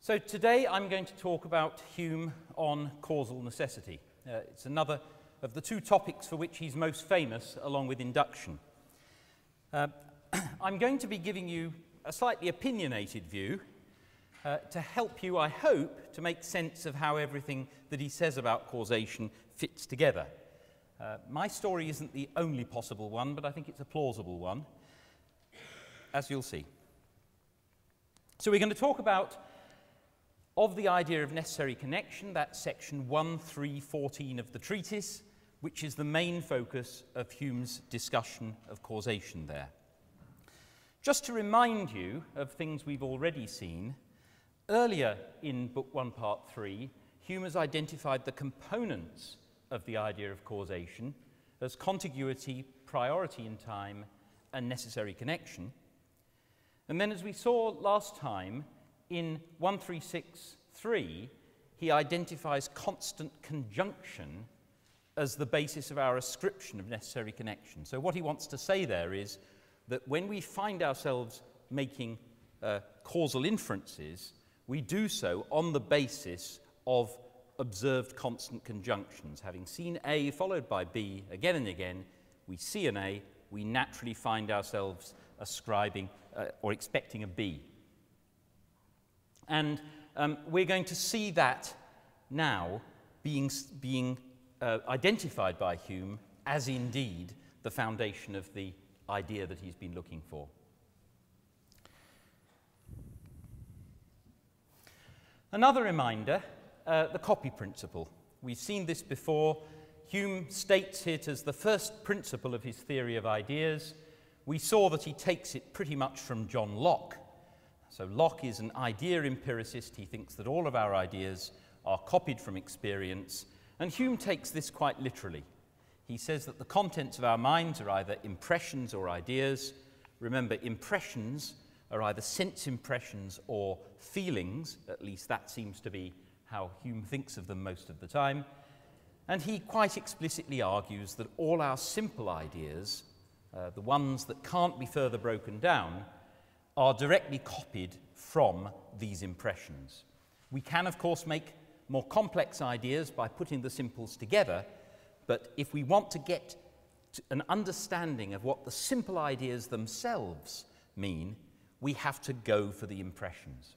So today I'm going to talk about Hume on causal necessity. It's another of the two topics for which he's most famous, along with induction. I'm going to be giving you a slightly opinionated view to help you, I hope, to make sense of how everything that he says about causation fits together. My story isn't the only possible one, but I think it's a plausible one, as you'll see. So we're going to talk about of the idea of necessary connection, that's section 1.3.14 of the Treatise, which is the main focus of Hume's discussion of causation there. Just to remind you of things we've already seen, earlier in Book 1, Part 3, Hume has identified the components of the idea of causation as contiguity, priority in time, and necessary connection. And then, as we saw last time, in 1.3.6.3, he identifies constant conjunction as the basis of our ascription of necessary connection. So what he wants to say there is that when we find ourselves making causal inferences, we do so on the basis of observed constant conjunctions. Having seen A followed by B again and again, we see an A, we naturally find ourselves ascribing or expecting a B. And we're going to see that now being identified by Hume as indeed the foundation of the idea that he's been looking for. Another reminder, the copy principle. We've seen this before. Hume states it as the first principle of his theory of ideas. We saw that he takes it pretty much from John Locke. So Locke is an idea empiricist. He thinks that all of our ideas are copied from experience, and Hume takes this quite literally. He says that the contents of our minds are either impressions or ideas. Remember, impressions are either sense impressions or feelings, at least that seems to be how Hume thinks of them most of the time. And he quite explicitly argues that all our simple ideas, the ones that can't be further broken down, are directly copied from these impressions. We can, of course, make more complex ideas by putting the simples together, but if we want to get to an understanding of what the simple ideas themselves mean, we have to go for the impressions.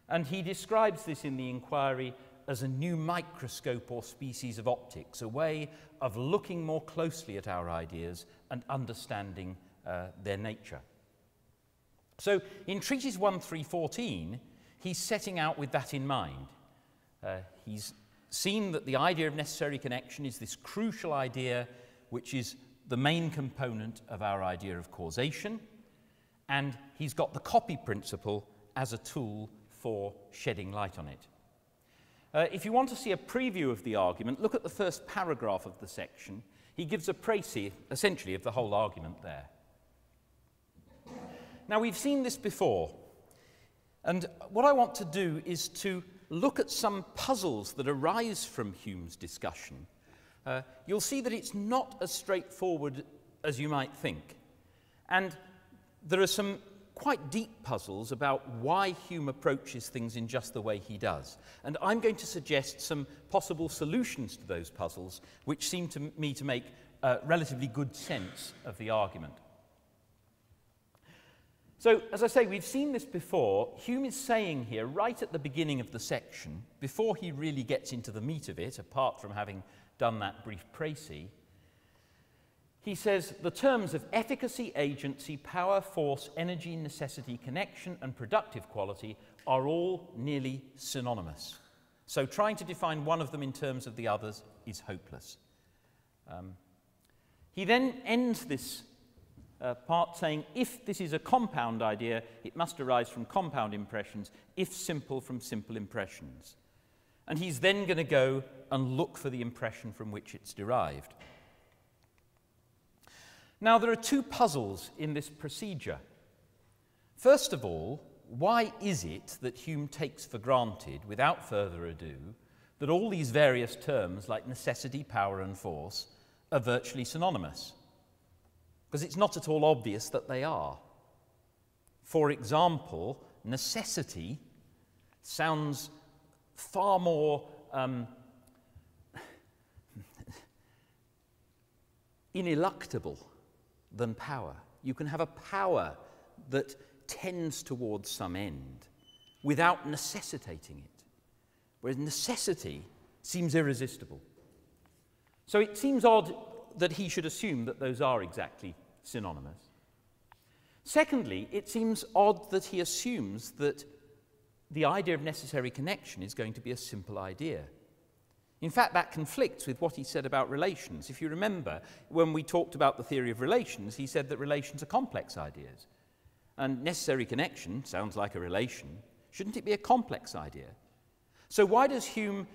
And he describes this in the Enquiry as a new microscope or species of optics, a way of looking more closely at our ideas and understanding their nature. So in Treatise 1.3.14, he's setting out with that in mind. He's seen that the idea of necessary connection is this crucial idea which is the main component of our idea of causation, and he's got the copy principle as a tool for shedding light on it. If you want to see a preview of the argument, look at the first paragraph of the section. He gives a précis, essentially, of the whole argument there. Now, we've seen this before, and what I want to do is to look at some puzzles that arise from Hume's discussion. You'll see that it's not as straightforward as you might think, and there are some quite deep puzzles about why Hume approaches things in just the way he does. And I'm going to suggest some possible solutions to those puzzles, which seem to me to make relatively good sense of the argument. So, as I say, we've seen this before. Hume is saying here, right at the beginning of the section, before he really gets into the meat of it, apart from having done that brief précis, he says, the terms of efficacy, agency, power, force, energy, necessity, connection, and productive quality are all nearly synonymous. So trying to define one of them in terms of the others is hopeless. He then ends this part saying, if this is a compound idea, it must arise from compound impressions, if simple, from simple impressions. And he's then going to go and look for the impression from which it's derived. Now, there are two puzzles in this procedure. First of all, why is it that Hume takes for granted, without further ado, that all these various terms, like necessity, power, and force, are virtually synonymous, because it's not at all obvious that they are. For example, necessity sounds far more ineluctable than power. You can have a power that tends towards some end without necessitating it, whereas necessity seems irresistible. So it seems odd that he should assume that those are exactly synonymous. Secondly, it seems odd that he assumes that the idea of necessary connection is going to be a simple idea. In fact, that conflicts with what he said about relations. If you remember, when we talked about the theory of relations, he said that relations are complex ideas. And necessary connection sounds like a relation. Shouldn't it be a complex idea? So why does Hume,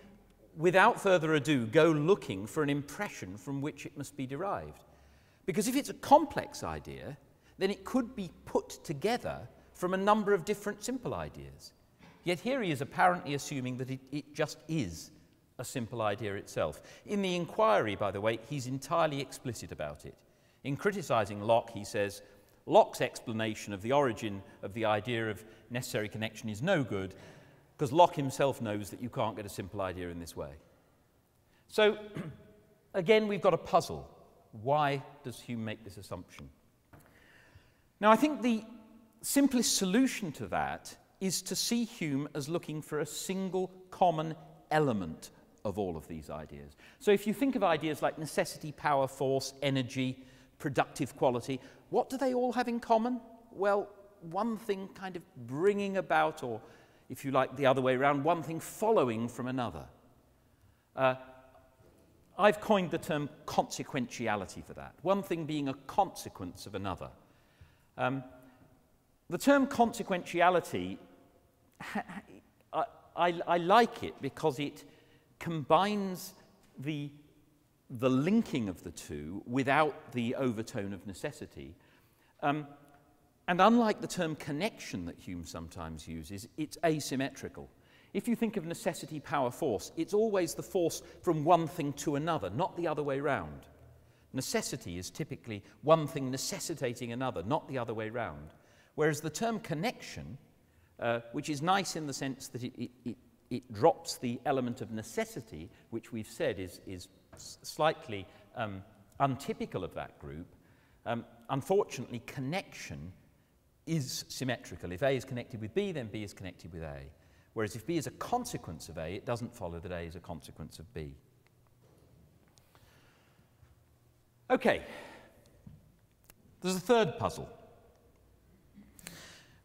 without further ado, go looking for an impression from which it must be derived? Because if it's a complex idea, then it could be put together from a number of different simple ideas. Yet here he is apparently assuming that it just is a simple idea itself. In the Enquiry, by the way, he's entirely explicit about it. In criticising Locke, he says, Locke's explanation of the origin of the idea of necessary connection is no good, because Locke himself knows that you can't get a simple idea in this way. So, again, we've got a puzzle. Why does Hume make this assumption? Now, I think the simplest solution to that is to see Hume as looking for a single common element of all of these ideas. So if you think of ideas like necessity, power, force, energy, productive quality, what do they all have in common? Well, one thing kind of bringing about, or if you like the other way around, one thing following from another. I've coined the term consequentiality for that, one thing being a consequence of another. The term consequentiality, I like it because it combines the linking of the two without the overtone of necessity. And unlike the term connection that Hume sometimes uses, it's asymmetrical. If you think of necessity, power, force, it's always the force from one thing to another, not the other way round. Necessity is typically one thing necessitating another, not the other way round. Whereas the term connection, which is nice in the sense that it drops the element of necessity, which we've said is slightly untypical of that group, unfortunately, connection is symmetrical. If A is connected with B, then B is connected with A. Whereas if B is a consequence of A, it doesn't follow that A is a consequence of B. Okay, there's a third puzzle.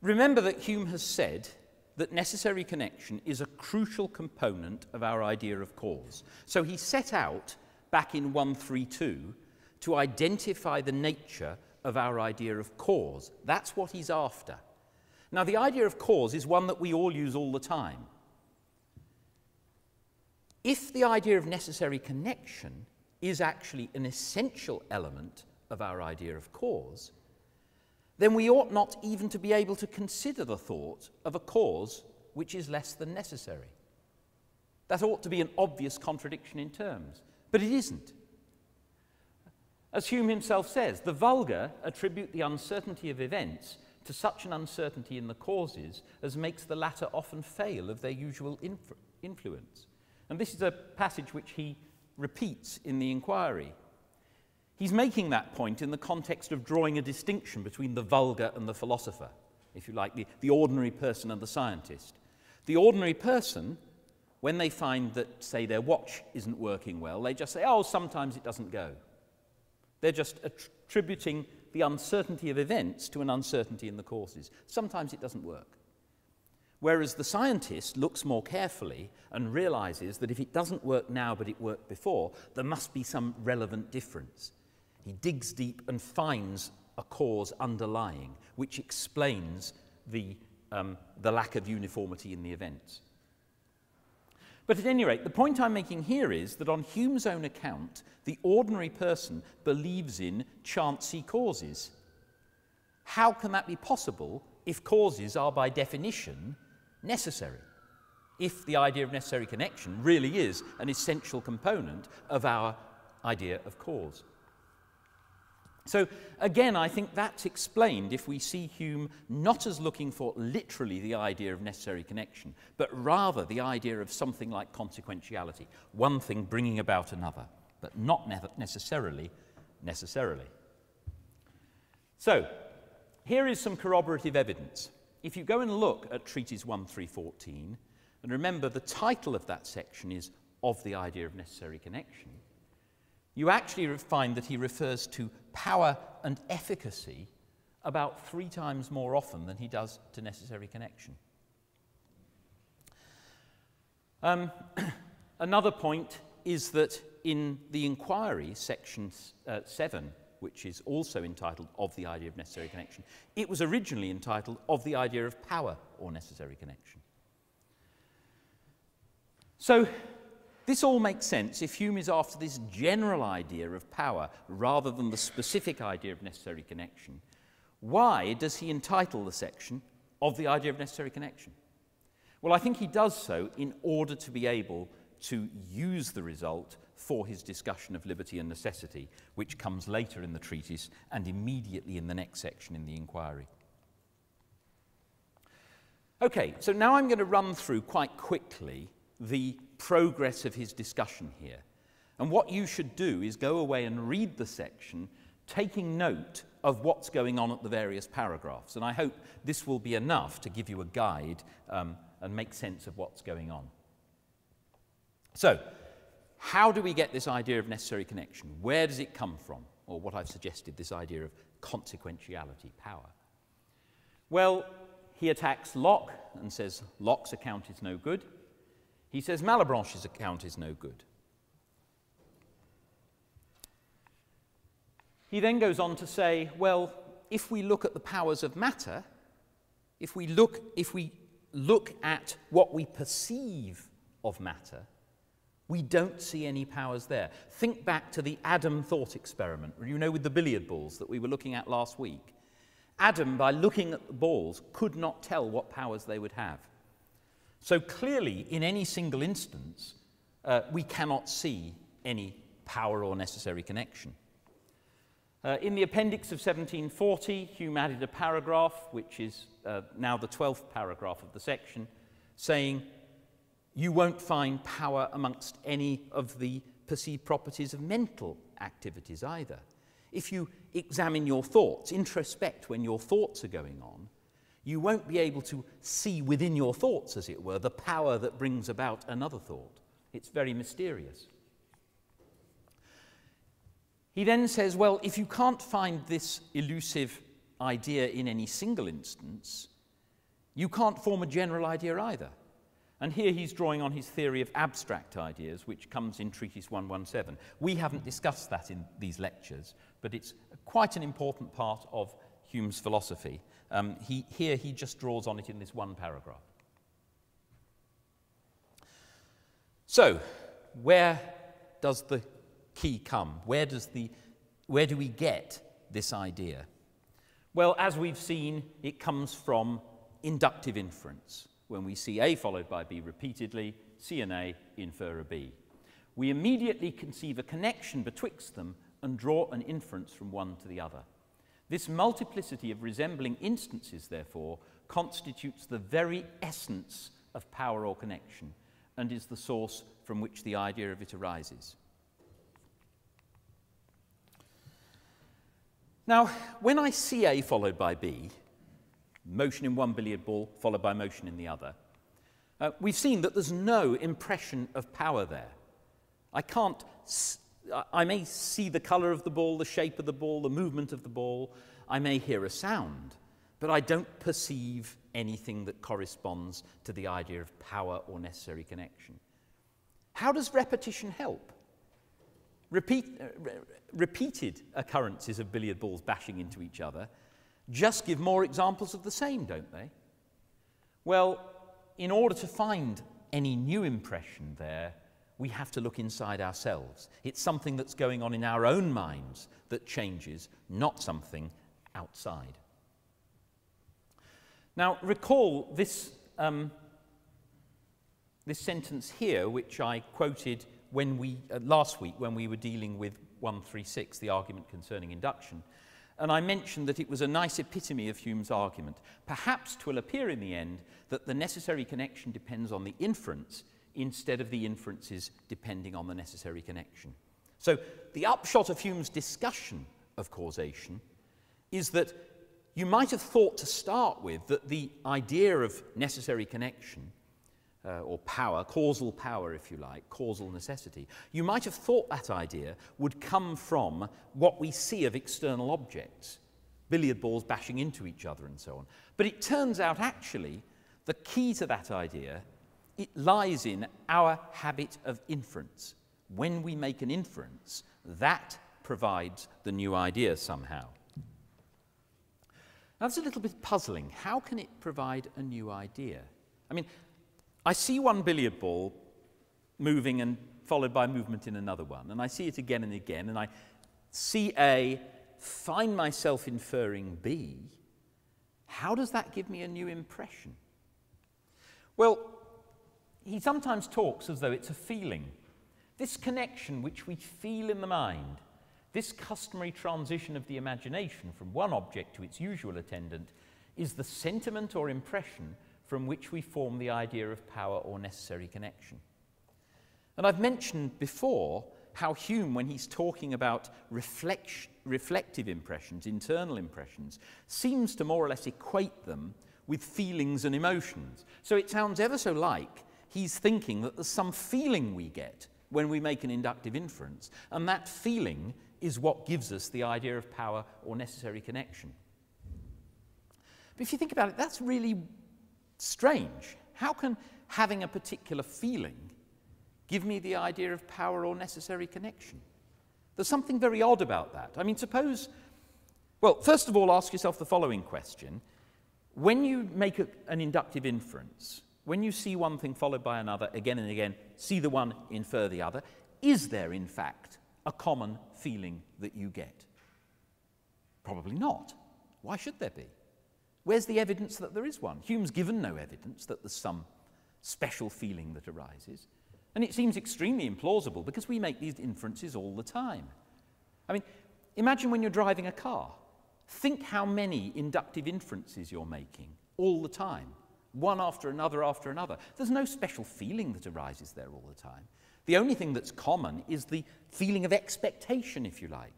Remember that Hume has said that necessary connection is a crucial component of our idea of cause. So he set out, back in 132, to identify the nature of our idea of cause. That's what he's after. Now, the idea of cause is one that we all use all the time. If the idea of necessary connection is actually an essential element of our idea of cause, then we ought not even to be able to consider the thought of a cause which is less than necessary. That ought to be an obvious contradiction in terms, but it isn't. As Hume himself says, the vulgar attribute the uncertainty of events to such an uncertainty in the causes as makes the latter often fail of their usual influence. And this is a passage which he repeats in the Enquiry. He's making that point in the context of drawing a distinction between the vulgar and the philosopher, if you like, the ordinary person and the scientist. The ordinary person, when they find that, say, their watch isn't working well, they just say, oh, sometimes it doesn't go. They're just attributing the uncertainty of events to an uncertainty in the causes. Sometimes it doesn't work. Whereas the scientist looks more carefully and realizes that if it doesn't work now but it worked before, there must be some relevant difference. He digs deep and finds a cause underlying, which explains the lack of uniformity in the events. But at any rate, the point I'm making here is that on Hume's own account, the ordinary person believes in chancy causes. How can that be possible if causes are by definition necessary? If the idea of necessary connection really is an essential component of our idea of cause. So again, I think that's explained if we see Hume not as looking for literally the idea of necessary connection, but rather the idea of something like consequentiality, one thing bringing about another, but not necessarily. So here is some corroborative evidence. If you go and look at Treatise 1.3.14, and remember the title of that section is Of the Idea of Necessary Connection, you actually find that he refers to power and efficacy about 3 times more often than he does to necessary connection. Another point is that in the Enquiry, section 7, which is also entitled Of the Idea of Necessary Connection, it was originally entitled Of the Idea of Power or Necessary Connection. So this all makes sense if Hume is after this general idea of power rather than the specific idea of necessary connection. Why does he entitle the section Of the Idea of Necessary Connection? Well, I think he does so in order to be able to use the result for his discussion of liberty and necessity, which comes later in the treatise and immediately in the next section in the Enquiry. Okay, so now I'm going to run through quite quickly the progress of his discussion here. And what you should do is go away and read the section, taking note of what's going on at the various paragraphs. And I hope this will be enough to give you a guide and make sense of what's going on. So, how do we get this idea of necessary connection? Where does it come from? Or what I've suggested, this idea of consequentiality, power. Well, he attacks Locke and says Locke's account is no good. He says Malebranche's account is no good. He then goes on to say, well, if we look at the powers of matter, if we look at what we perceive of matter, we don't see any powers there. Think back to the Adam thought experiment, you know, with the billiard balls that we were looking at last week. Adam, by looking at the balls, could not tell what powers they would have. So clearly, in any single instance, we cannot see any power or necessary connection. In the appendix of 1740, Hume added a paragraph, which is now the 12th paragraph of the section, saying, you won't find power amongst any of the perceived properties of mental activities either. If you examine your thoughts, introspect when your thoughts are going on, you won't be able to see within your thoughts, as it were, the power that brings about another thought. It's very mysterious. He then says, well, if you can't find this elusive idea in any single instance, you can't form a general idea either. And here he's drawing on his theory of abstract ideas, which comes in Treatise 1.1.7. We haven't discussed that in these lectures, but it's quite an important part of Hume's philosophy. Here he just draws on it in this one paragraph. So, where does the key come? Where do we get this idea? Well, as we've seen, it comes from inductive inference. When we see A followed by B repeatedly, C and A infer a B. We immediately conceive a connection betwixt them and draw an inference from one to the other. This multiplicity of resembling instances, therefore, constitutes the very essence of power or connection and is the source from which the idea of it arises. Now, when I see A followed by B, motion in one billiard ball followed by motion in the other, we've seen that there's no impression of power there. I may see the colour of the ball, the shape of the ball, the movement of the ball. I may hear a sound, but I don't perceive anything that corresponds to the idea of power or necessary connection. How does repetition help? Repeated occurrences of billiard balls bashing into each other just give more examples of the same, don't they? Well, in order to find any new impression there, we have to look inside ourselves. It's something that's going on in our own minds that changes, not something outside. Now, recall this sentence here, which I quoted last week when we were dealing with 136, the argument concerning induction. And I mentioned that it was a nice epitome of Hume's argument. Perhaps 'twill appear in the end that the necessary connection depends on the inference instead of the inferences depending on the necessary connection. So the upshot of Hume's discussion of causation is that you might have thought to start with that the idea of necessary connection, or power, causal power if you like, causal necessity, you might have thought that idea would come from what we see of external objects, billiard balls bashing into each other and so on. But it turns out actually the key to that idea, it lies in our habit of inference. When we make an inference, that provides the new idea somehow. Now, that's a little bit puzzling. How can it provide a new idea? I mean, I see one billiard ball moving and followed by movement in another one, and I see it again and again, and I see A, find myself inferring B. How does that give me a new impression? Well, he sometimes talks as though it's a feeling. This connection which we feel in the mind, this customary transition of the imagination from one object to its usual attendant, is the sentiment or impression from which we form the idea of power or necessary connection. And I've mentioned before how Hume, when he's talking about reflective impressions, internal impressions, seems to more or less equate them with feelings and emotions. So it sounds ever so like he's thinking that there's some feeling we get when we make an inductive inference, and that feeling is what gives us the idea of power or necessary connection. But if you think about it, that's really strange. How can having a particular feeling give me the idea of power or necessary connection? There's something very odd about that. I mean, suppose, well, first of all, ask yourself the following question. When you make an inductive inference, when you see one thing followed by another again and again, see the one, infer the other, is there, in fact, a common feeling that you get? Probably not. Why should there be? Where's the evidence that there is one? Hume's given no evidence that there's some special feeling that arises. And it seems extremely implausible because we make these inferences all the time. I mean, imagine when you're driving a car. Think how many inductive inferences you're making all the time, one after another after another. There's no special feeling that arises there all the time. The only thing that's common is the feeling of expectation, if you like.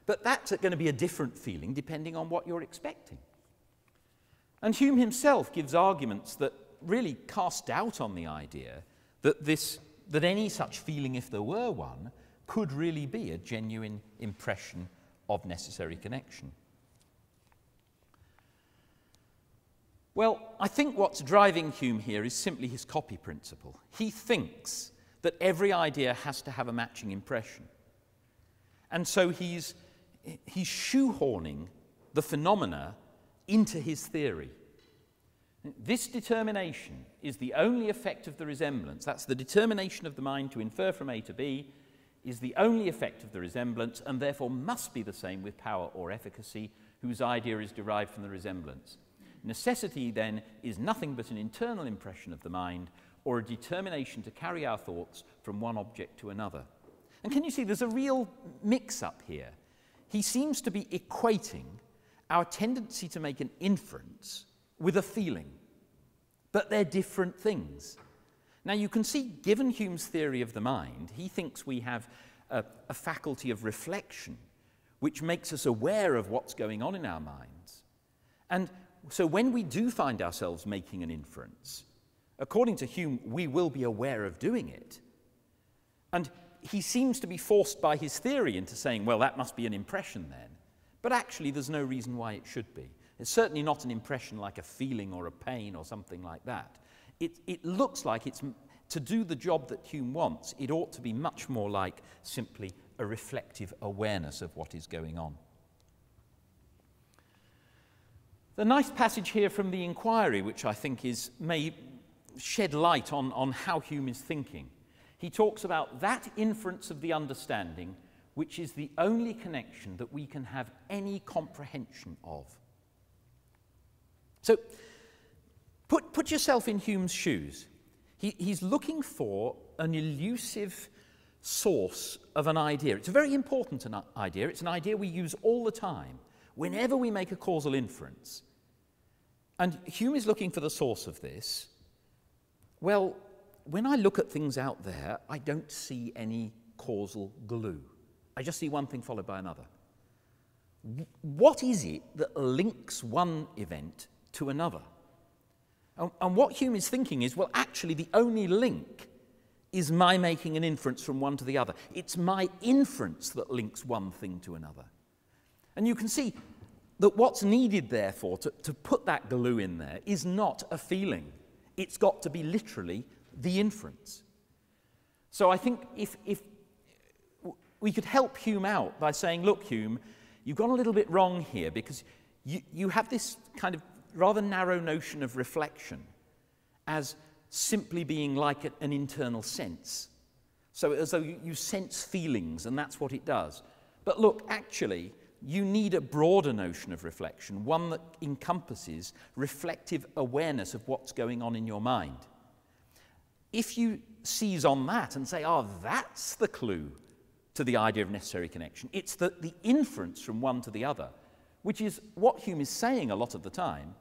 But that's going to be a different feeling depending on what you're expecting. And Hume himself gives arguments that really cast doubt on the idea that any such feeling, if there were one, could really be a genuine impression of necessary connection. Well, I think what's driving Hume here is simply his copy principle. He thinks that every idea has to have a matching impression. And so he's shoehorning the phenomena into his theory. This determination is the only effect of the resemblance. That's the determination of the mind to infer from A to B is the only effect of the resemblance and therefore must be the same with power or efficacy, whose idea is derived from the resemblance. Necessity, then, is nothing but an internal impression of the mind or a determination to carry our thoughts from one object to another. And can you see there's a real mix-up here? He seems to be equating our tendency to make an inference with a feeling, but they're different things. Now you can see, given Hume's theory of the mind, he thinks we have a faculty of reflection which makes us aware of what's going on in our minds. And so when we do find ourselves making an inference, according to Hume, we will be aware of doing it. And he seems to be forced by his theory into saying, well, that must be an impression then. But actually, there's no reason why it should be. It's certainly not an impression like a feeling or a pain or something like that. It looks like it's, to do the job that Hume wants, it ought to be much more like simply a reflective awareness of what is going on. The nice passage here from the Enquiry, which I think may shed light on how Hume is thinking. He talks about that inference of the understanding which is the only connection that we can have any comprehension of. So, put yourself in Hume's shoes. He's looking for an elusive source of an idea. It's a very important idea. It's an idea we use all the time, whenever we make a causal inference. And Hume is looking for the source of this. Well, when I look at things out there, I don't see any causal glue. I just see one thing followed by another. What is it that links one event to another? And what Hume is thinking is, well, actually, the only link is my making an inference from one to the other. It's my inference that links one thing to another. And you can see that what's needed, therefore, to put that glue in there is not a feeling. It's got to be literally the inference. So I think if we could help Hume out by saying, look, Hume, you've gone a little bit wrong here, because you have this kind of rather narrow notion of reflection as simply being like an internal sense. So as though you sense feelings, and that's what it does. But look, actually, you need a broader notion of reflection, one that encompasses reflective awareness of what's going on in your mind. If you seize on that and say, oh, that's the clue to the idea of necessary connection, it's the inference from one to the other, which is what Hume is saying a lot of the time,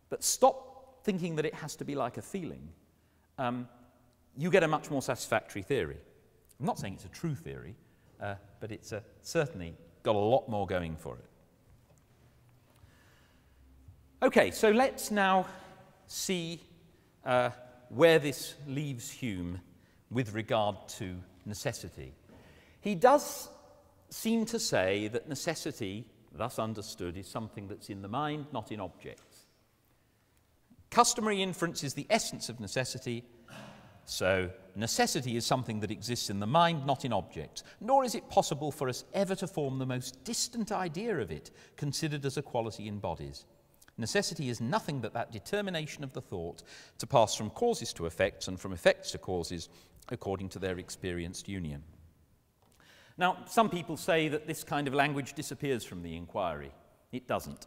but stop thinking that it has to be like a feeling, you get a much more satisfactory theory. I'm not saying it's a true theory, but it's certainly got a lot more going for it. Okay, so let's now see where this leaves Hume with regard to necessity. He does seem to say that necessity, thus understood, is something that's in the mind, not in objects. Customary inference is the essence of necessity, so necessity is something that exists in the mind, not in objects, nor is it possible for us ever to form the most distant idea of it, considered as a quality in bodies. Necessity is nothing but that determination of the thought to pass from causes to effects and from effects to causes according to their experienced union. Now, some people say that this kind of language disappears from the Enquiry. It doesn't.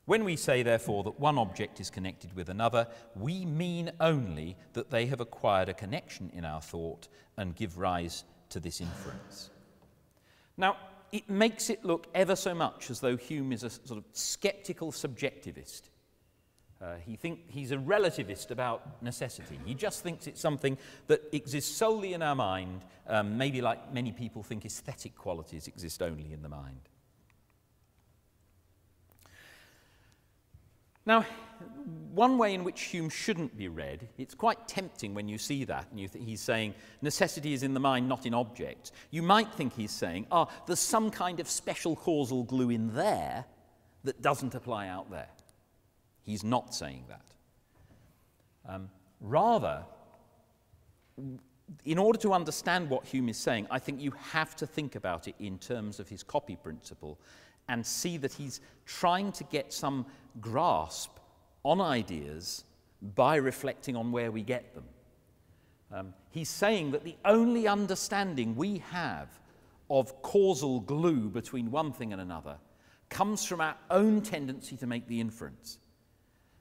When we say, therefore, that one object is connected with another, we mean only that they have acquired a connection in our thought and give rise to this inference. Now, it makes it look ever so much as though Hume is a sort of sceptical subjectivist. He's a relativist about necessity. He just thinks it's something that exists solely in our mind, maybe like many people think aesthetic qualities exist only in the mind. Now, one way in which Hume shouldn't be read, it's quite tempting when you see that, and he's saying necessity is in the mind, not in objects. You might think he's saying, there's some kind of special causal glue in there that doesn't apply out there. He's not saying that. Rather, in order to understand what Hume is saying, I think you have to think about it in terms of his copy principle and see that he's trying to get some grasp on ideas by reflecting on where we get them. He's saying that the only understanding we have of causal glue between one thing and another comes from our own tendency to make the inference.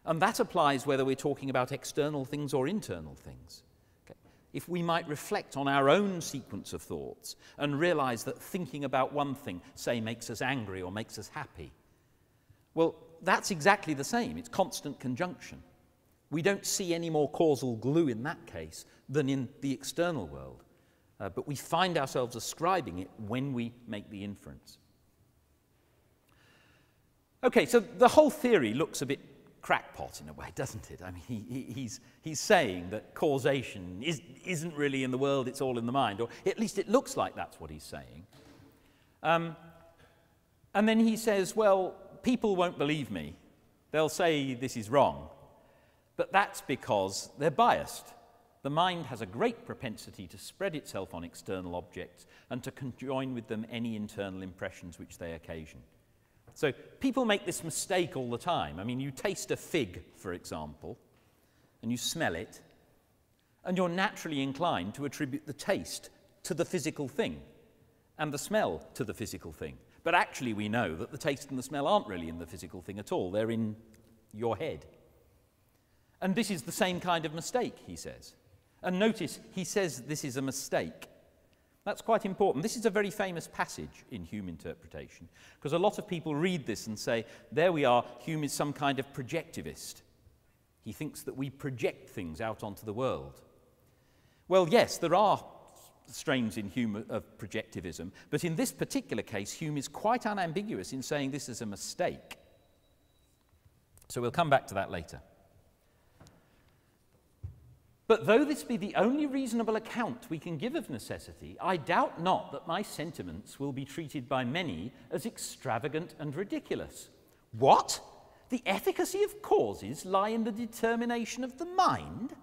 And that applies whether we're talking about external things or internal things. Okay. If we might reflect on our own sequence of thoughts and realize that thinking about one thing, say, makes us angry or makes us happy, well, that's exactly the same. It's constant conjunction. We don't see any more causal glue in that case than in the external world. But we find ourselves ascribing it when we make the inference. Okay, so the whole theory looks a bit crackpot in a way, doesn't it? I mean, he's saying that causation isn't really in the world, it's all in the mind, or at least it looks like that's what he's saying. And then he says, well, people won't believe me. They'll say this is wrong. But that's because they're biased. The mind has a great propensity to spread itself on external objects and to conjoin with them any internal impressions which they occasion. So people make this mistake all the time. I mean, you taste a fig, for example, and you smell it, and you're naturally inclined to attribute the taste to the physical thing and the smell to the physical thing. But actually we know that the taste and the smell aren't really in the physical thing at all. They're in your head. And this is the same kind of mistake, he says. And notice, he says this is a mistake. That's quite important. This is a very famous passage in Hume interpretation, because a lot of people read this and say, there we are, Hume is some kind of projectivist. He thinks that we project things out onto the world. Well, yes, there are strains in Hume of projectivism, but in this particular case, Hume is quite unambiguous in saying this is a mistake. So we'll come back to that later. But though this be the only reasonable account we can give of necessity, I doubt not that my sentiments will be treated by many as extravagant and ridiculous. What? The efficacy of causes lie in the determination of the mind?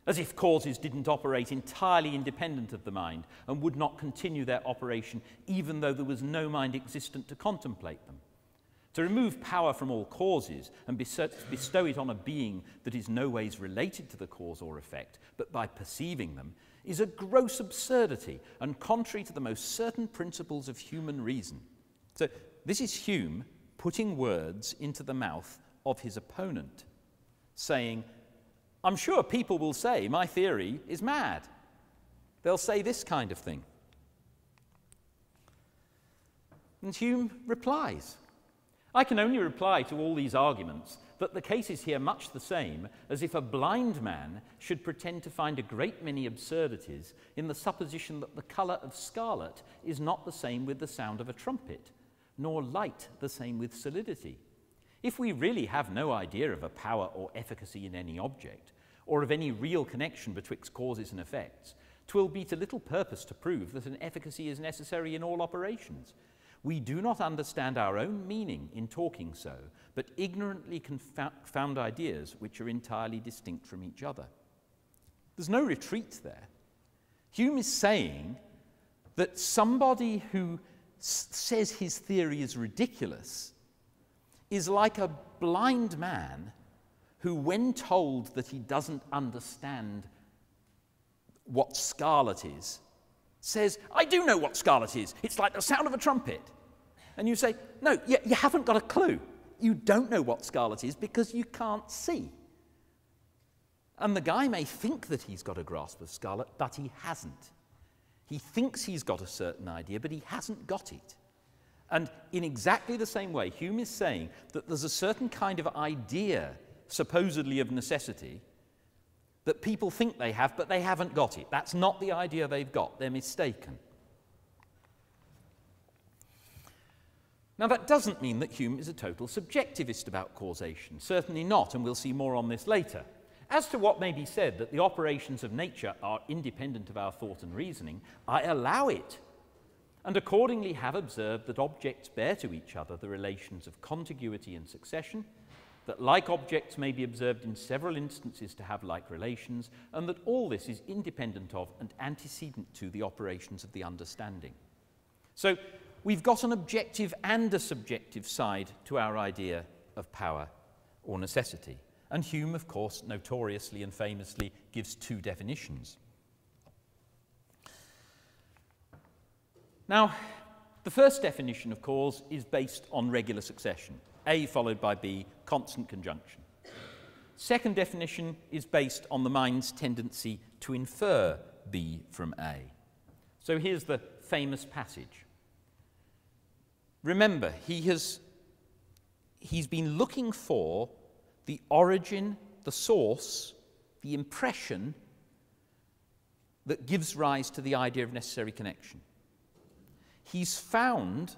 As if causes didn't operate entirely independent of the mind and would not continue their operation even though there was no mind existent to contemplate them. To remove power from all causes and bestow it on a being that is no ways related to the cause or effect, but by perceiving them, is a gross absurdity and contrary to the most certain principles of human reason. So this is Hume putting words into the mouth of his opponent, saying, I'm sure people will say my theory is mad. They'll say this kind of thing. And Hume replies, I can only reply to all these arguments that the case is here much the same as if a blind man should pretend to find a great many absurdities in the supposition that the colour of scarlet is not the same with the sound of a trumpet, nor light the same with solidity. If we really have no idea of a power or efficacy in any object, or of any real connection betwixt causes and effects, 'twill be to little purpose to prove that an efficacy is necessary in all operations. We do not understand our own meaning in talking so, but ignorantly confound ideas which are entirely distinct from each other. There's no retreat there. Hume is saying that somebody who says his theory is ridiculous is like a blind man who, when told that he doesn't understand what scarlet is, says, I do know what scarlet is. It's like the sound of a trumpet. And you say, no, you haven't got a clue. You don't know what scarlet is because you can't see. And the guy may think that he's got a grasp of scarlet, but he hasn't. He thinks he's got a certain idea, but he hasn't got it. And in exactly the same way, Hume is saying that there's a certain kind of idea, supposedly of necessity, that people think they have, but they haven't got it. That's not the idea they've got. They're mistaken. Now, that doesn't mean that Hume is a total subjectivist about causation. Certainly not, and we'll see more on this later. As to what may be said that the operations of nature are independent of our thought and reasoning, I allow it, and accordingly have observed that objects bear to each other the relations of contiguity and succession, that like objects may be observed in several instances to have like relations, and that all this is independent of and antecedent to the operations of the understanding. So we've got an objective and a subjective side to our idea of power or necessity. And Hume, of course, notoriously and famously gives two definitions. Now, the first definition of cause is based on regular succession. A followed by B, constant conjunction. Second definition is based on the mind's tendency to infer B from A. So here's the famous passage. Remember, he's been looking for the origin, the source, the impression that gives rise to the idea of necessary connection. He's found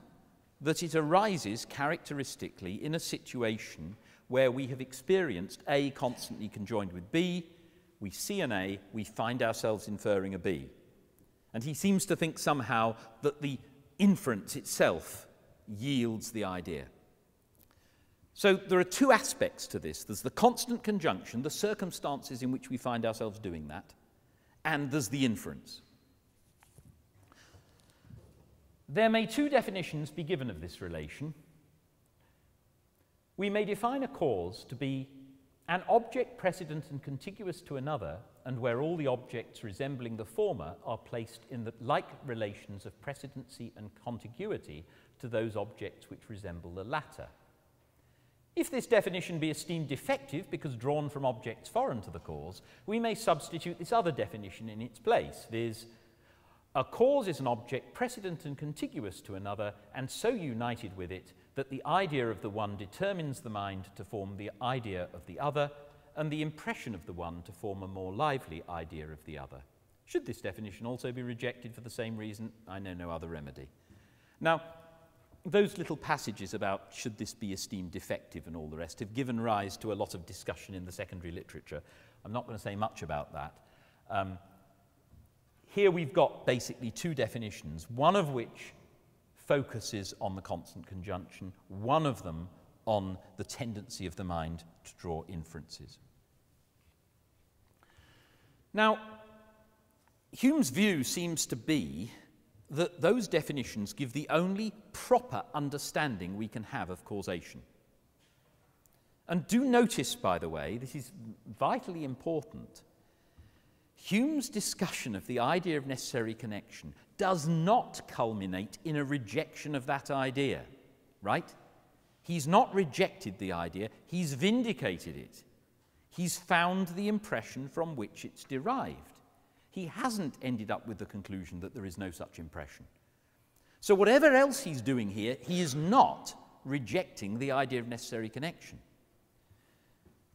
that it arises characteristically in a situation where we have experienced A constantly conjoined with B, we see an A, we find ourselves inferring a B. And he seems to think somehow that the inference itself yields the idea. So there are two aspects to this. There's the constant conjunction, the circumstances in which we find ourselves doing that, and there's the inference. There may two definitions be given of this relation. We may define a cause to be an object precedent and contiguous to another, and where all the objects resembling the former are placed in the like relations of precedency and contiguity to those objects which resemble the latter. If this definition be esteemed defective because drawn from objects foreign to the cause, we may substitute this other definition in its place, viz., A cause is an object precedent and contiguous to another, and so united with it that the idea of the one determines the mind to form the idea of the other, and the impression of the one to form a more lively idea of the other. Should this definition also be rejected for the same reason, I know no other remedy. Now, those little passages about should this be esteemed defective and all the rest have given rise to a lot of discussion in the secondary literature. I'm not going to say much about that. Here we've got basically two definitions, one of which focuses on the constant conjunction, one of them on the tendency of the mind to draw inferences. Now, Hume's view seems to be that those definitions give the only proper understanding we can have of causation. And do notice, by the way, this is vitally important, Hume's discussion of the idea of necessary connection does not culminate in a rejection of that idea, right? He's not rejected the idea, he's vindicated it. He's found the impression from which it's derived. He hasn't ended up with the conclusion that there is no such impression. So whatever else he's doing here, he is not rejecting the idea of necessary connection.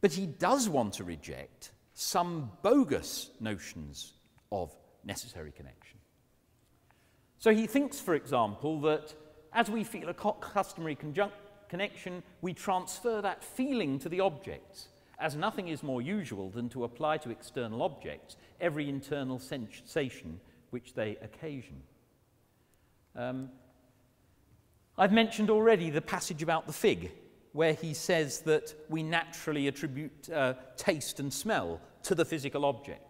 But he does want to reject some bogus notions of necessary connection. So he thinks, for example, that as we feel a customary connection, we transfer that feeling to the objects, as nothing is more usual than to apply to external objects every internal sensation which they occasion. I've mentioned already the passage about the fig, where he says that we naturally attribute taste and smell to the physical object.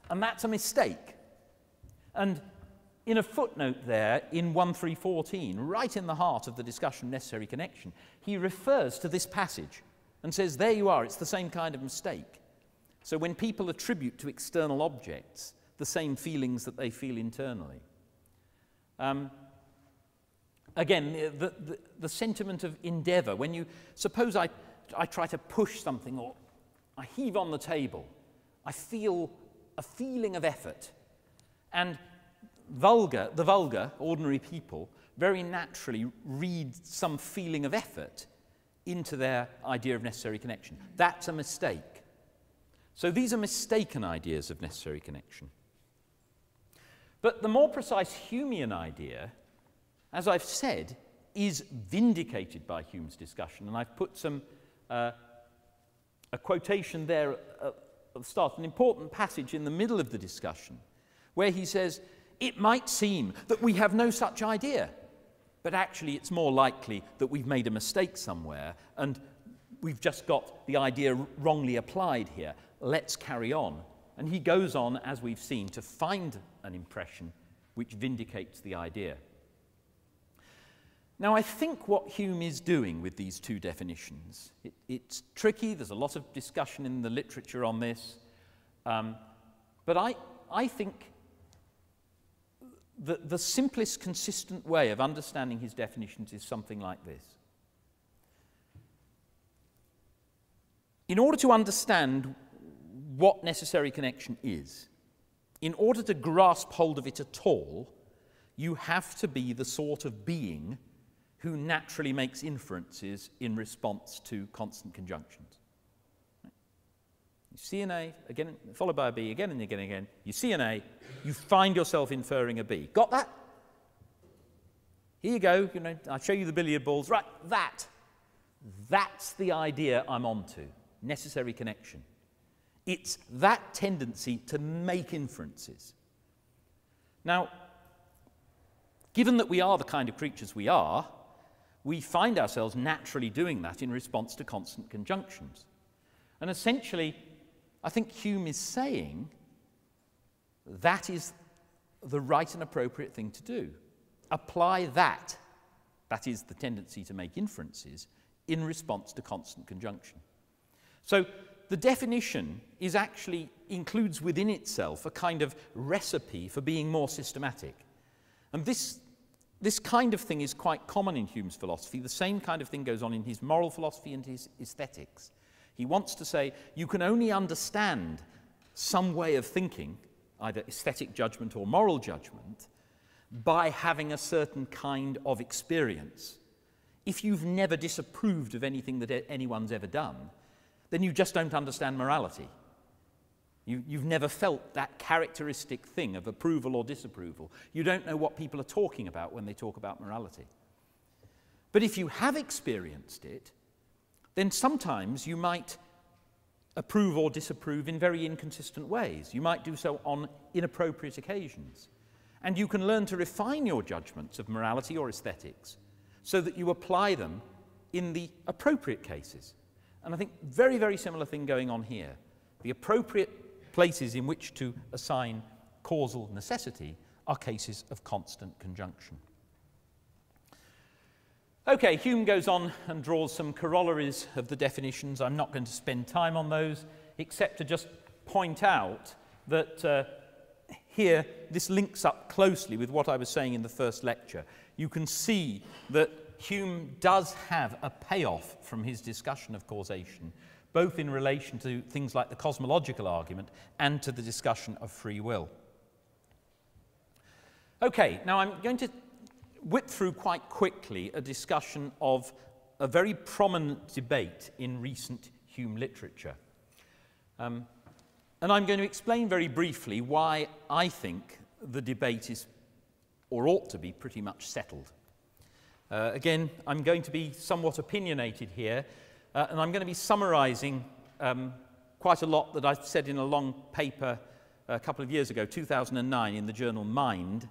And that's a mistake. And in a footnote there, in 1314, right in the heart of the discussion of necessary connection, he refers to this passage and says, there you are, it's the same kind of mistake. So when people attribute to external objects the same feelings that they feel internally. Again, the sentiment of endeavour, when you, suppose I try to push something or I heave on the table, I feel a feeling of effort. And the vulgar, ordinary people, very naturally read some feeling of effort into their idea of necessary connection. That's a mistake. So these are mistaken ideas of necessary connection. But the more precise Humean idea, as I've said, is vindicated by Hume's discussion. And I've put some a quotation there at the start, an important passage in the middle of the discussion, where he says, it might seem that we have no such idea, but actually it's more likely that we've made a mistake somewhere and we've just got the idea wrongly applied here. Let's carry on. And he goes on, as we've seen, to find an impression which vindicates the idea. Now, I think what Hume is doing with these two definitions, it's tricky, there's a lot of discussion in the literature on this, but I think the simplest, consistent way of understanding his definitions is something like this. In order to understand what necessary connection is, in order to grasp hold of it at all, you have to be the sort of being who naturally makes inferences in response to constant conjunctions. Right? You see an A, again, followed by a B, again and again and again. You see an A, you find yourself inferring a B. Got that? Here you go, I'll show you the billiard balls. Right, that's the idea I'm onto, necessary connection. It's that tendency to make inferences. Now, given that we are the kind of creatures we are, we find ourselves naturally doing that in response to constant conjunctions. And essentially, I think Hume is saying that is the right and appropriate thing to do. Apply that is the tendency to make inferences, in response to constant conjunction. So the definition actually includes within itself a kind of recipe for being more systematic. And this kind of thing is quite common in Hume's philosophy. The same kind of thing goes on in his moral philosophy and his aesthetics. He wants to say you can only understand some way of thinking, either aesthetic judgment or moral judgment, by having a certain kind of experience. If you've never disapproved of anything that anyone's ever done, then you just don't understand morality. You've never felt that characteristic thing of approval or disapproval. You don't know what people are talking about when they talk about morality. But if you have experienced it, then sometimes you might approve or disapprove in very inconsistent ways. You might do so on inappropriate occasions. And you can learn to refine your judgments of morality or aesthetics so that you apply them in the appropriate cases. And I think very, very similar thing going on here. The appropriate places in which to assign causal necessity are cases of constant conjunction. Okay, Hume goes on and draws some corollaries of the definitions. I'm not going to spend time on those, except to just point out that here this links up closely with what I was saying in the first lecture. You can see that Hume does have a payoff from his discussion of causation, both in relation to things like the cosmological argument and to the discussion of free will. Okay, now I'm going to whip through quite quickly a discussion of a very prominent debate in recent Hume literature. And I'm going to explain very briefly why I think the debate is, or ought to be, pretty much settled. Again, I'm going to be somewhat opinionated here, and I'm going to be summarizing quite a lot that I've said in a long paper a couple of years ago, 2009, in the journal Mind.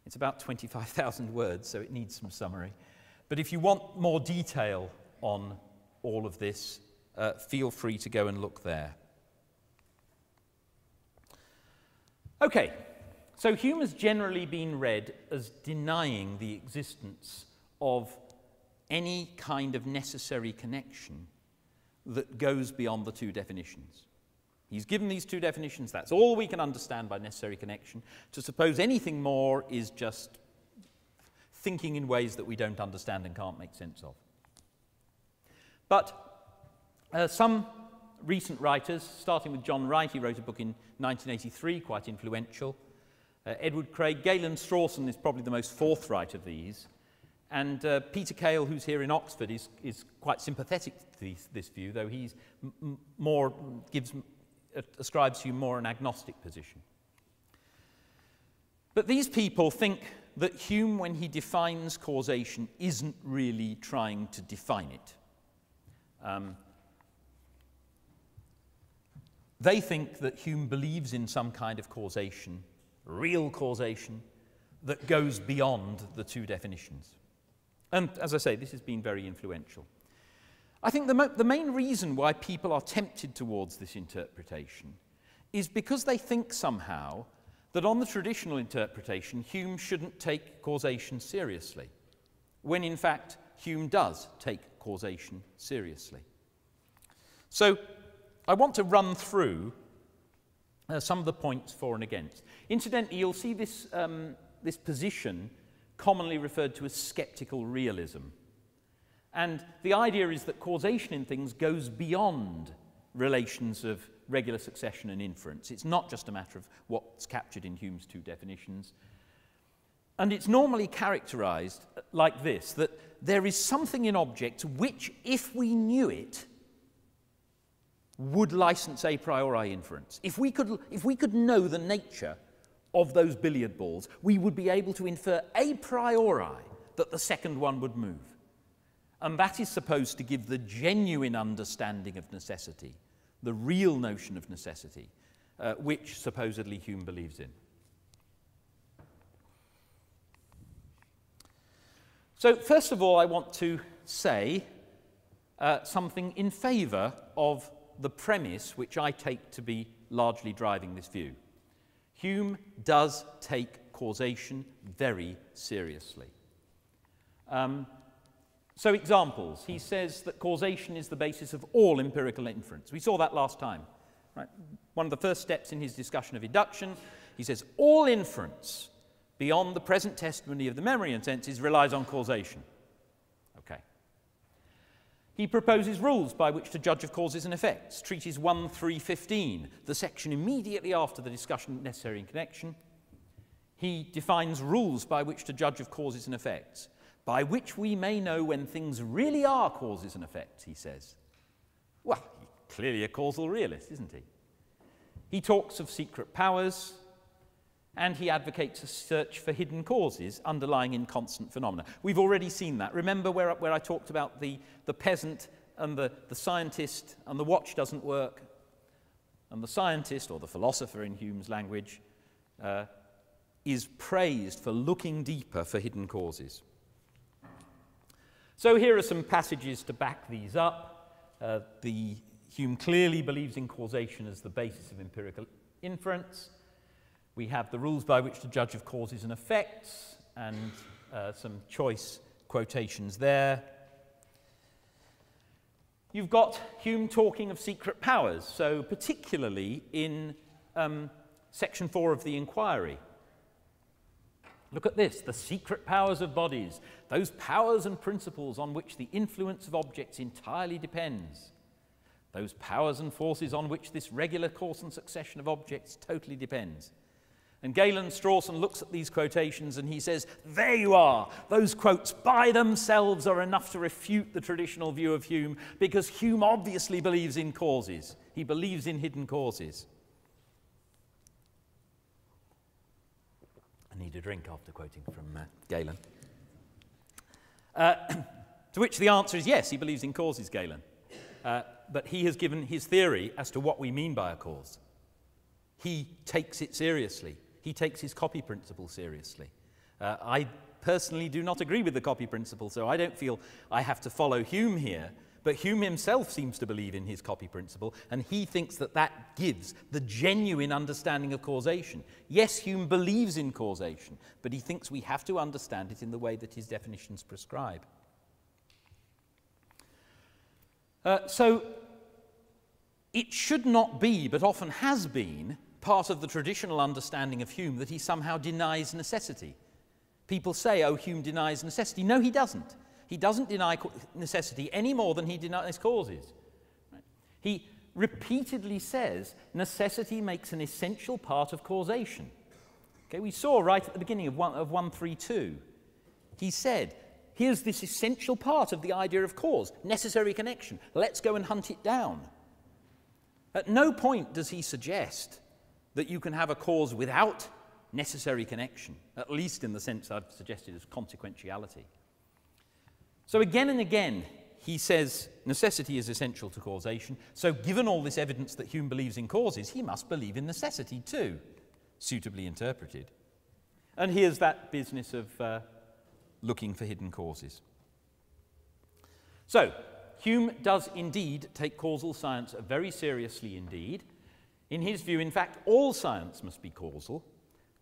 It's about 25,000 words, so it needs some summary. But if you want more detail on all of this, feel free to go and look there. Okay, so Hume has generally been read as denying the existence of any kind of necessary connection that goes beyond the two definitions. He's given these two definitions. That's all we can understand by necessary connection. To suppose anything more is just thinking in ways that we don't understand and can't make sense of. But some recent writers, starting with John Wright, he wrote a book in 1983, quite influential. Edward Craig, Galen Strawson is probably the most forthright of these. And Peter Cale, who's here in Oxford, is quite sympathetic to this view, though he's ascribes Hume more an agnostic position. But these people think that Hume, when he defines causation, isn't really trying to define it. They think that Hume believes in some kind of causation, real causation, that goes beyond the two definitions. And as I say, this has been very influential. I think the main reason why people are tempted towards this interpretation is because they think somehow that on the traditional interpretation, Hume shouldn't take causation seriously, when in fact Hume does take causation seriously. So I want to run through some of the points for and against. Incidentally, you'll see this, this position commonly referred to as skeptical realism. And the idea is that causation in things goes beyond relations of regular succession and inference. It's not just a matter of what's captured in Hume's two definitions. And it's normally characterized like this, that there is something in objects which, if we knew it, would license a priori inference. If we could know the nature of those billiard balls, we would be able to infer a priori that the second one would move. And that is supposed to give the genuine understanding of necessity, the real notion of necessity, which supposedly Hume believes in. So first of all, I want to say something in favour of the premise which I take to be largely driving this view. Hume does take causation very seriously. So examples. He says that causation is the basis of all empirical inference. We saw that last time. Right? One of the first steps in his discussion of induction, he says all inference beyond the present testimony of the memory and senses relies on causation. Okay. He proposes rules by which to judge of causes and effects. Treatise 1.3.15, the section immediately after the discussion of necessary and connection. He defines rules by which to judge of causes and effects, by which we may know when things really are causes and effects, he says. Well, he's clearly a causal realist, isn't he? He talks of secret powers, and he advocates a search for hidden causes underlying inconstant phenomena. We've already seen that. Remember where I talked about the peasant and the scientist, and the watch doesn't work, and the scientist, or the philosopher in Hume's language, is praised for looking deeper for hidden causes. So here are some passages to back these up. Hume clearly believes in causation as the basis of empirical inference. We have the rules by which to judge of causes and effects, and some choice quotations there. You've got Hume talking of secret powers, so particularly in section 4 of the Enquiry. Look at this, the secret powers of bodies, those powers and principles on which the influence of objects entirely depends. Those powers and forces on which this regular course and succession of objects totally depends. And Galen Strawson looks at these quotations and he says, there you are. Those quotes by themselves are enough to refute the traditional view of Hume, because Hume obviously believes in causes. He believes in hidden causes. I need a drink after quoting from Galen. To which the answer is yes, he believes in causes, Galen. But he has given his theory as to what we mean by a cause. He takes it seriously. He takes his copy principle seriously. I personally do not agree with the copy principle, so I don't feel I have to follow Hume here. But Hume himself seems to believe in his copy principle, and he thinks that that gives the genuine understanding of causation. Yes, Hume believes in causation, but he thinks we have to understand it in the way that his definitions prescribe. So it should not be, but often has been, part of the traditional understanding of Hume that he somehow denies necessity. People say, oh, Hume denies necessity. No, he doesn't. He doesn't deny necessity any more than he denies causes. Right? He repeatedly says necessity makes an essential part of causation. Okay, we saw right at the beginning of 132. He said, here's this essential part of the idea of cause, necessary connection. Let's go and hunt it down. At no point does he suggest that you can have a cause without necessary connection, at least in the sense I've suggested as consequentiality. So again and again, he says necessity is essential to causation, so given all this evidence that Hume believes in causes, he must believe in necessity too, suitably interpreted. And here's that business of looking for hidden causes. So, Hume does indeed take causal science very seriously indeed. In his view, in fact, all science must be causal.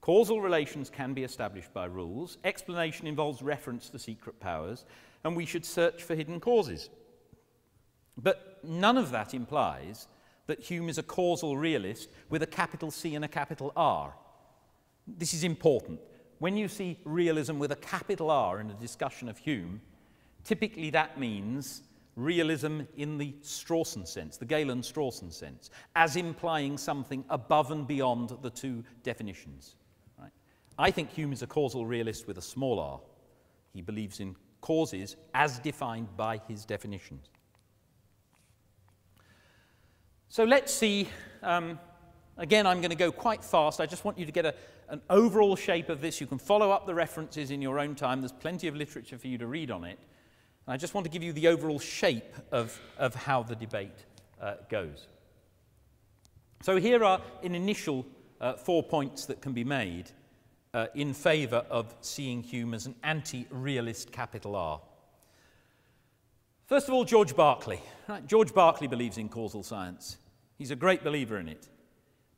Causal relations can be established by rules. Explanation involves reference to secret powers, and we should search for hidden causes. But none of that implies that Hume is a causal realist with a capital C and a capital R. This is important. When you see realism with a capital R in a discussion of Hume, typically that means realism in the Strawson sense, the Galen-Strawson sense, as implying something above and beyond the two definitions. Right? I think Hume is a causal realist with a small r. He believes in causes as defined by his definitions. So let's see, again I'm going to go quite fast, I just want you to get an overall shape of this. You can follow up the references in your own time, there's plenty of literature for you to read on it. I just want to give you the overall shape of how the debate goes. So here are an initial 4 points that can be made in favour of seeing Hume as an anti-realist capital R. First of all, George Berkeley. Right? George Berkeley believes in causal science. He's a great believer in it.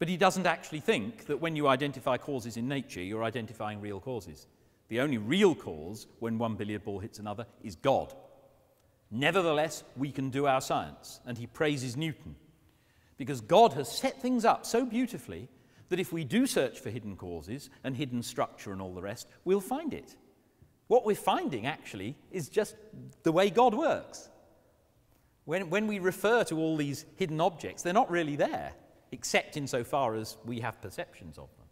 But he doesn't actually think that when you identify causes in nature, you're identifying real causes. The only real cause, when one billiard ball hits another, is God. Nevertheless, we can do our science, and he praises Newton, because God has set things up so beautifully that if we do search for hidden causes and hidden structure and all the rest, we'll find it. What we're finding, actually, is just the way God works. When we refer to all these hidden objects, they're not really there, except insofar as we have perceptions of them.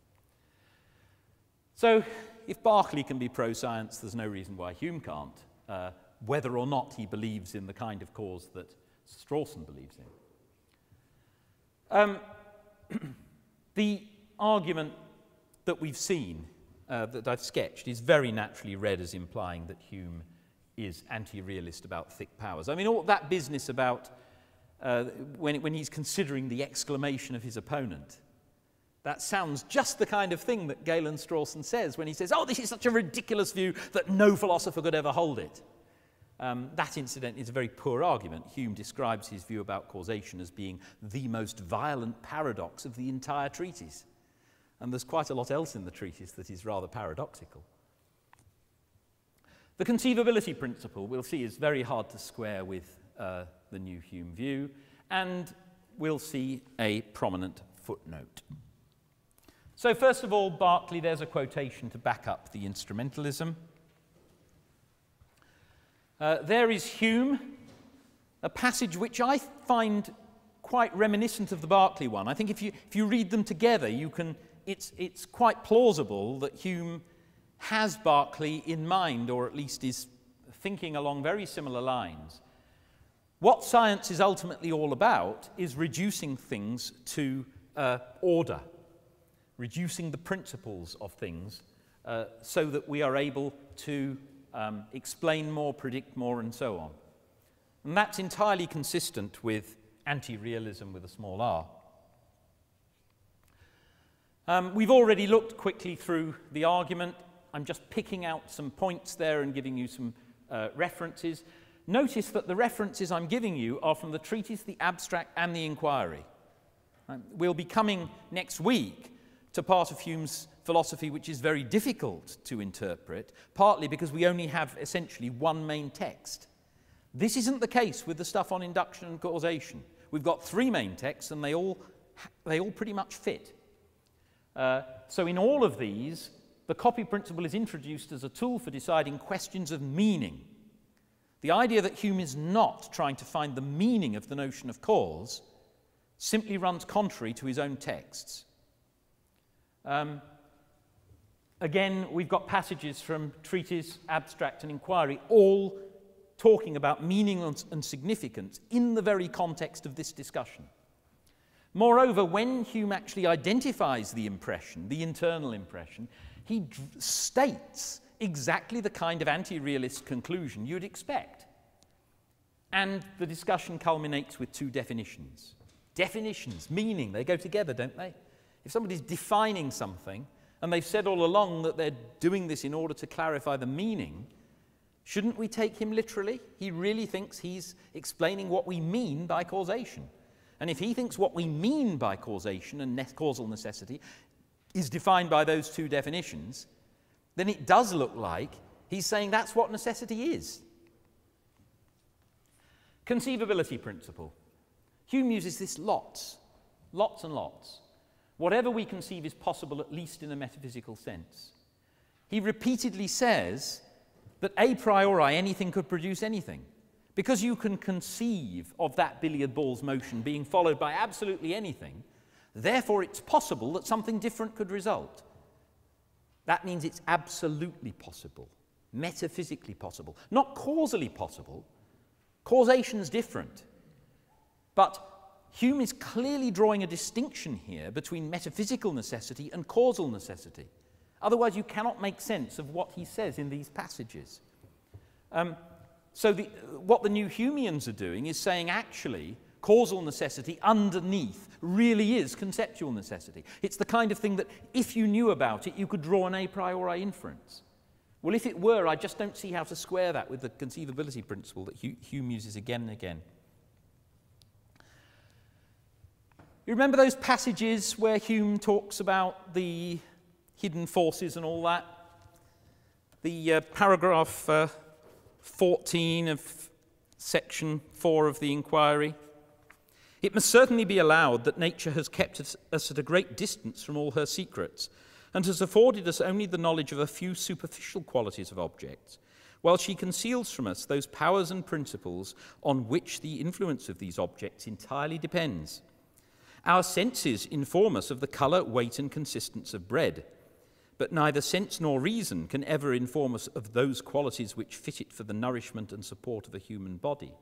So if Berkeley can be pro-science, there's no reason why Hume can't, whether or not he believes in the kind of cause that Strawson believes in. The argument that we've seen, that I've sketched, is very naturally read as implying that Hume is anti-realist about thick powers. I mean, all that business about when he's considering the exclamation of his opponent, that sounds just the kind of thing that Galen Strawson says when he says, oh, this is such a ridiculous view that no philosopher could ever hold it. That, incidentally, is a very poor argument. Hume describes his view about causation as being the most violent paradox of the entire treatise. And there's quite a lot else in the treatise that is rather paradoxical. The conceivability principle, we'll see, is very hard to square with the new Hume view, and we'll see a prominent footnote. So first of all, Berkeley, there's a quotation to back up the instrumentalism. There is Hume, a passage which I find quite reminiscent of the Berkeley one. I think if you read them together, it's quite plausible that Hume has Berkeley in mind, or at least is thinking along very similar lines. What science is ultimately all about is reducing things to order, reducing the principles of things so that we are able to explain more, predict more, and so on. And that's entirely consistent with anti-realism with a small r. We've already looked quickly through the argument. I'm just picking out some points there and giving you some references. Notice that the references I'm giving you are from the Treatise, the Abstract, and the Enquiry. We'll be coming next week to part of Hume's philosophy which is very difficult to interpret, partly because we only have essentially one main text. This isn't the case with the stuff on induction and causation. We've got three main texts, and they all pretty much fit. So in all of these, the copy principle is introduced as a tool for deciding questions of meaning. The idea that Hume is not trying to find the meaning of the notion of cause simply runs contrary to his own texts. Again, we've got passages from Treatise, Abstract, and Enquiry, all talking about meaning and significance in the very context of this discussion. Moreover, when Hume actually identifies the impression, the internal impression, he states exactly the kind of anti-realist conclusion you'd expect. And the discussion culminates with two definitions. Definitions, meaning, they go together, don't they? If somebody's defining something, and they've said all along that they're doing this in order to clarify the meaning, shouldn't we take him literally? He really thinks he's explaining what we mean by causation. And if he thinks what we mean by causation and causal necessity is defined by those two definitions, then it does look like he's saying that's what necessity is. Conceivability principle. Hume uses this lots and lots. Whatever we conceive is possible, at least in a metaphysical sense. He repeatedly says that a priori anything could produce anything. Because you can conceive of that billiard ball's motion being followed by absolutely anything, therefore it's possible that something different could result. That means it's absolutely possible, metaphysically possible, not causally possible. Causation's different. But Hume is clearly drawing a distinction here between metaphysical necessity and causal necessity. Otherwise, you cannot make sense of what he says in these passages. So what the new Humeans are doing is saying, actually, causal necessity underneath really is conceptual necessity. It's the kind of thing that, if you knew about it, you could draw an a priori inference. Well, if it were, I just don't see how to square that with the conceivability principle that Hume uses again and again. You remember those passages where Hume talks about the hidden forces and all that? The paragraph 14 of section 4 of the Enquiry. It must certainly be allowed that nature has kept us at a great distance from all her secrets, and has afforded us only the knowledge of a few superficial qualities of objects, while she conceals from us those powers and principles on which the influence of these objects entirely depends. Our senses inform us of the colour, weight, and consistence of bread, but neither sense nor reason can ever inform us of those qualities which fit it for the nourishment and support of a human body.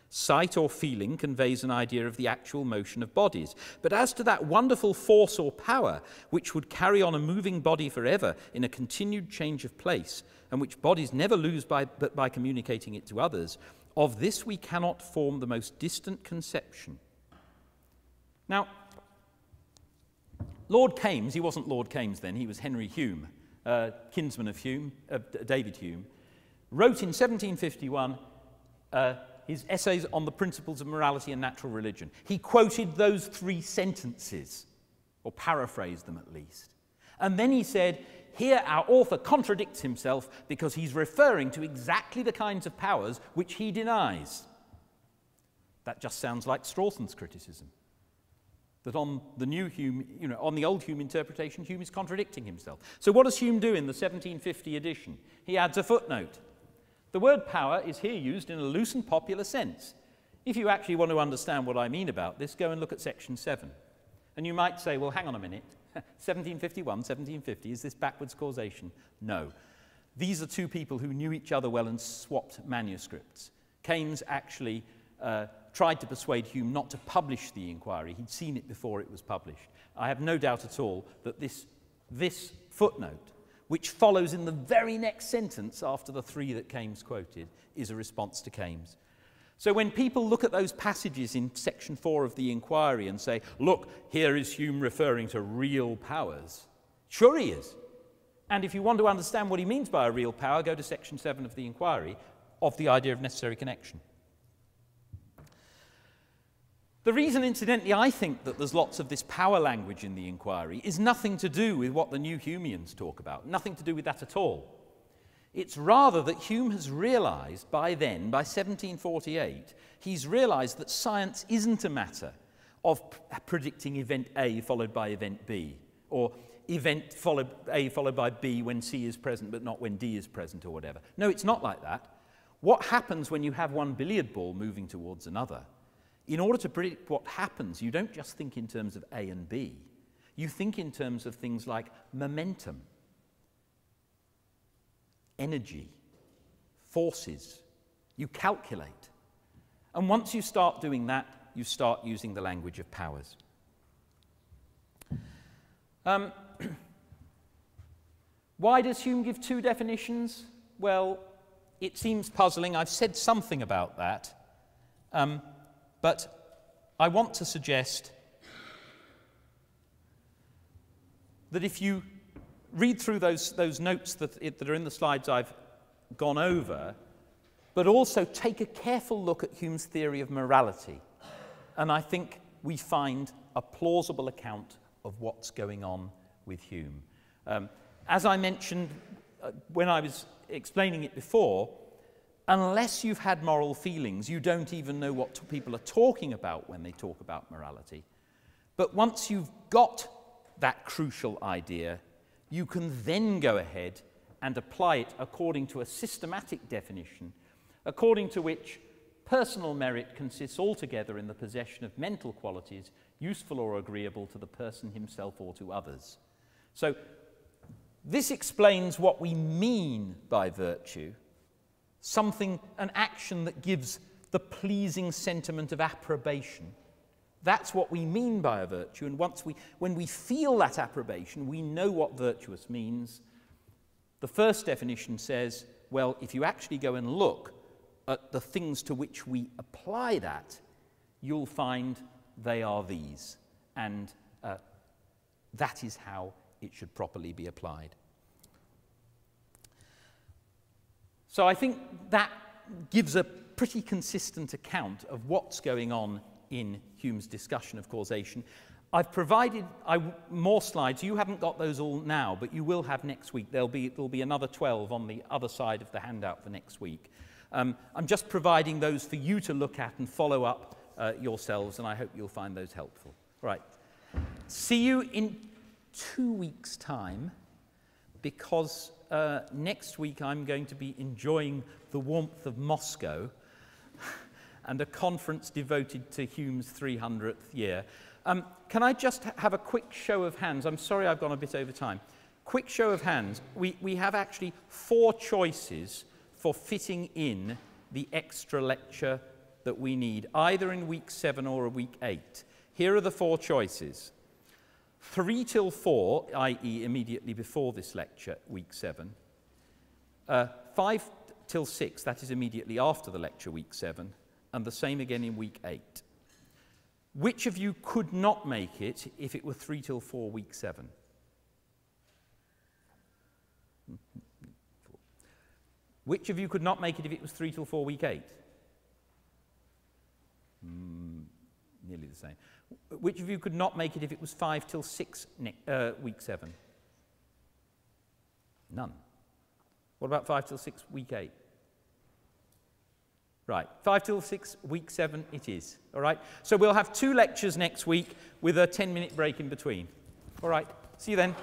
Sight or feeling conveys an idea of the actual motion of bodies. But as to that wonderful force or power which would carry on a moving body forever in a continued change of place, and which bodies never lose but by communicating it to others, of this we cannot form the most distant conception. Now, Lord Kames, he wasn't Lord Kames then, he was Henry Hume, kinsman of Hume, David Hume, wrote in 1751 his essays on the principles of morality and natural religion. He quoted those 3 sentences, or paraphrased them at least. And then he said, here our author contradicts himself because he's referring to exactly the kinds of powers which he denies. That just sounds like Strawson's criticism. That on the new Hume, on the old Hume interpretation, Hume is contradicting himself. So what does Hume do in the 1750 edition? He adds a footnote. The word power is here used in a loose and popular sense. If you actually want to understand what I mean about this, go and look at section 7. And you might say, well, hang on a minute. 1751, 1750, is this backwards causation? No. These are 2 people who knew each other well and swapped manuscripts. Kames actually tried to persuade Hume not to publish the Enquiry. He'd seen it before it was published. I have no doubt at all that this footnote, which follows in the very next sentence after the 3 that Kames quoted, is a response to Kames. So when people look at those passages in section 4 of the Enquiry and say, look, here is Hume referring to real powers, sure he is. And if you want to understand what he means by a real power, go to section 7 of the Enquiry of the idea of necessary connection. The reason, incidentally, I think that there's lots of this power language in the Enquiry is nothing to do with what the new Humeans talk about, nothing to do with that at all. It's rather that Hume has realized by then, by 1748, he's realized that science isn't a matter of predicting event A followed by event B, or event A followed by B when C is present but not when D is present, or whatever. No, it's not like that. What happens when you have one billiard ball moving towards another? In order to predict what happens, you don't just think in terms of A and B. You think in terms of things like momentum, energy, forces. You calculate. And once you start doing that, you start using the language of powers. Why does Hume give 2 definitions? Well, it seems puzzling. I've said something about that. But I want to suggest that if you read through those notes that are in the slides I've gone over, but also take a careful look at Hume's theory of morality, and I think we find a plausible account of what's going on with Hume. As I mentioned when I was explaining it before, unless you've had moral feelings, you don't even know what people are talking about when they talk about morality. But once you've got that crucial idea, you can then go ahead and apply it according to a systematic definition, according to which personal merit consists altogether in the possession of mental qualities useful or agreeable to the person himself or to others. So this explains what we mean by virtue. An action that gives the pleasing sentiment of approbation. That's what we mean by a virtue, and when we feel that approbation, we know what virtuous means. The first definition says, well, if you actually go and look at the things to which we apply that, you'll find they are these, and that is how it should properly be applied. So I think that gives a pretty consistent account of what's going on in Hume's discussion of causation. I've provided more slides. You haven't got those all now, but you will have next week. There'll be another 12 on the other side of the handout for next week. I'm just providing those for you to look at and follow up yourselves, and I hope you'll find those helpful. Right. See you in 2 weeks' time, because next week I'm going to be enjoying the warmth of Moscow and a conference devoted to Hume's 300th year. Can I just have a quick show of hands? I'm sorry I've gone a bit over time. quick show of hands, we have actually 4 choices for fitting in the extra lecture that we need, either in week 7 or week 8. Here are the 4 choices. 3 till 4, i.e. immediately before this lecture, week 7. 5 till 6, that is immediately after the lecture, week 7. And the same again in week 8. Which of you could not make it if it were 3 till 4, week 7? Which of you could not make it if it was 3 till 4, week 8? Nearly the same. Which of you could not make it if it was 5 till 6, week 7? None. What about 5 till 6, week 8? Right, 5 till 6, week 7 it is. All right, so we'll have 2 lectures next week with a 10-minute break in between. All right, see you then.